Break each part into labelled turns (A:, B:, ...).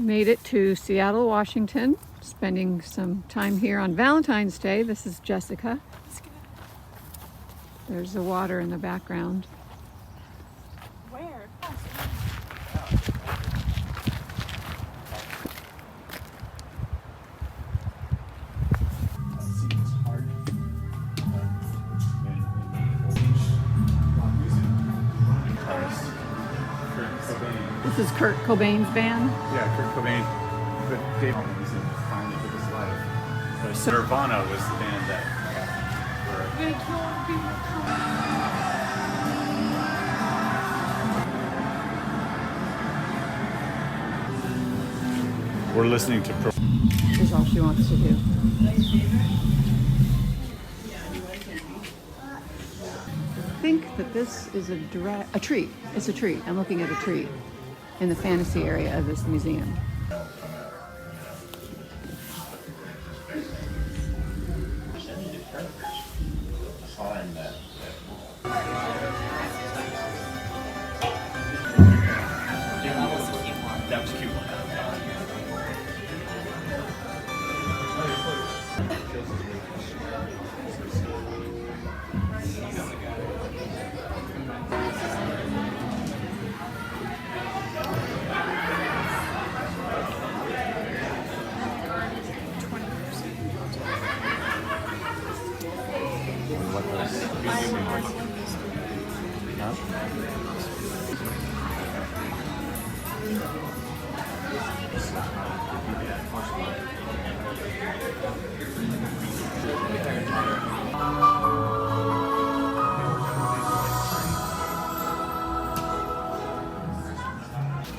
A: Made it to Seattle, Washington, spending some time here on Valentine's Day. This is Jessica. There's the water in the background.
B: Where?
A: This is Kurt Cobain's band.
C: Yeah, Kurt Cobain. But Dave finally took his life. But Nirvana was the band that we're listening to.
A: This is all she wants to do. I think that this is a tree. It's a tree. I'm looking at a tree in the fantasy area of this museum.
C: That was a cute one.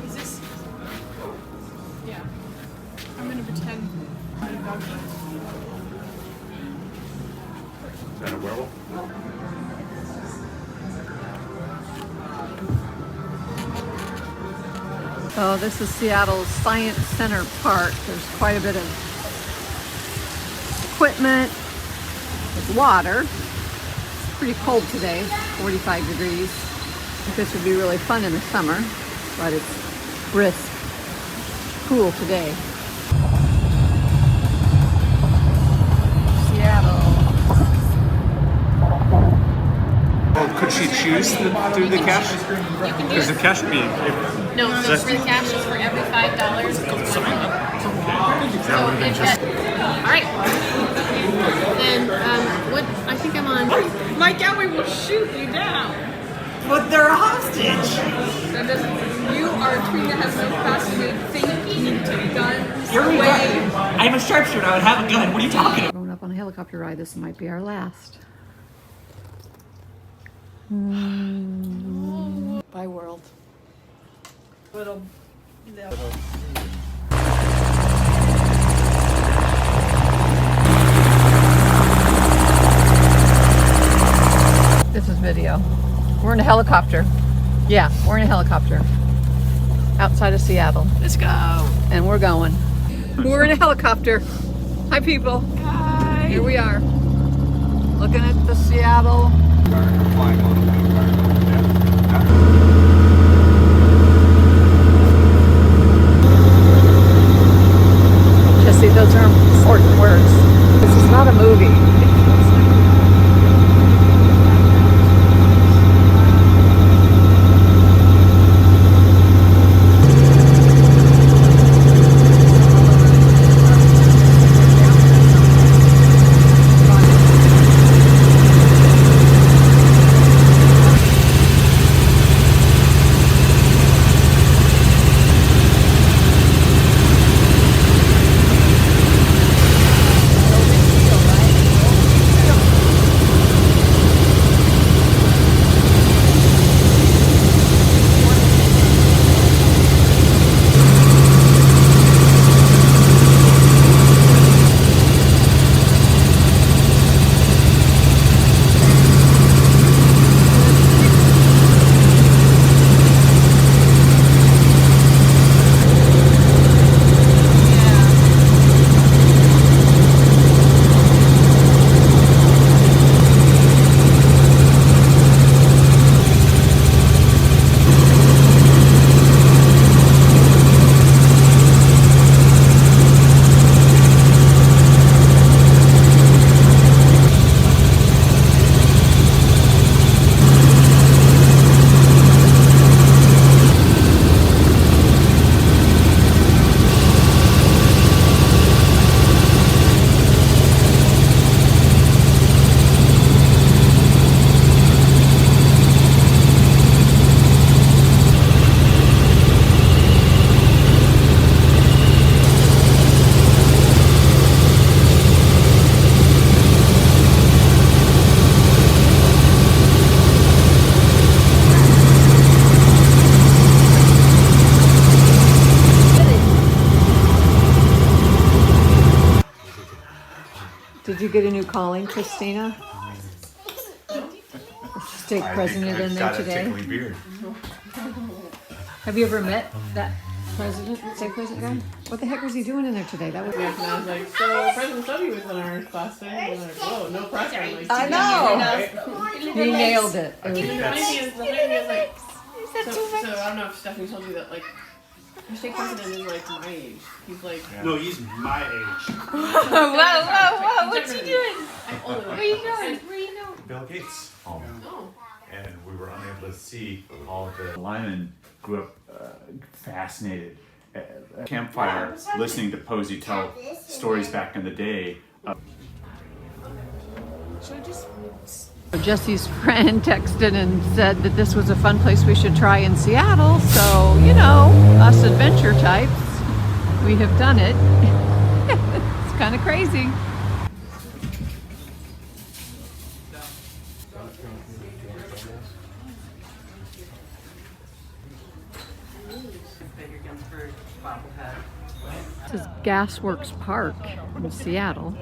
B: Is this? Yeah. I'm gonna pretend I'm a dog.
C: Is that a werewolf?
A: So this is Seattle's Science Center Park. There's quite a bit of equipment. There's water. It's pretty cold today, 45 degrees. I think this would be really fun in the summer, but it's brisk, cool today. Seattle.
C: Oh, could she choose to do the cash?
B: You can do
C: Because the
B: it.
C: cash would be.
B: No, so for the cash is for every $5. So if that, all right. Then what? I think I'm on. My gallery will shoot you down.
D: But they're a hostage.
B: That doesn't. You are a tween that has no capacity to think. You need to take guns
D: You're
B: away.
D: right. I'm a sharpshooter. I would have a gun. What are you talking about?
A: Going up on a helicopter ride. This might be our last. Bye, world.
B: Little.
A: This is video. We're in a helicopter. Yeah, we're in a helicopter. Outside of Seattle.
B: Let's go.
A: And we're going. We're in a helicopter. Hi, people.
B: Hi.
A: Here we are. Looking at the Seattle. Jesse, those are important words. This is not a movie. Did you get a new calling, Christina? Stake president in there today.
C: Tickly beard.
A: Have you ever met that president, stake president guy? What the heck was he doing in there today? That was.
B: Yeah, and I was like, so President Stubby was in our class today. And I'm like, whoa, no pressure. Like,
A: I know. He nailed it. It was-
B: the funny thing is like, so I don't know if Stephanie told you that, like, our state president is like my age. He's like,
C: No, he's my age.
B: whoa, what's he doing? I'm older.
E: Where are you going? Where are you going?
C: Bill Gates home.
B: Oh.
C: And we were unable to see all of the. Lyman grew up fascinated at a campfire, listening to Posey tell stories back in the day.
A: Jesse's friend texted and said that this was a fun place we should try in Seattle. So, you know, us adventure types, we have done it. It's kind of crazy. This is Gasworks Park in Seattle.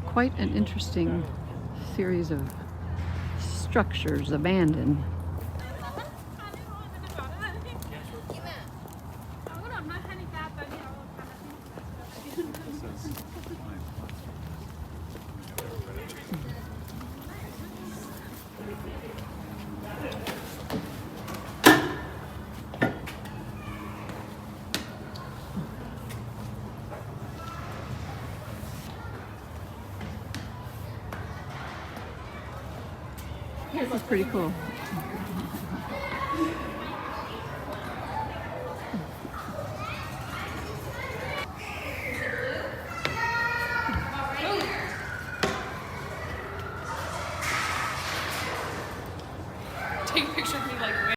A: Quite an interesting series of structures abandoned. This is pretty cool.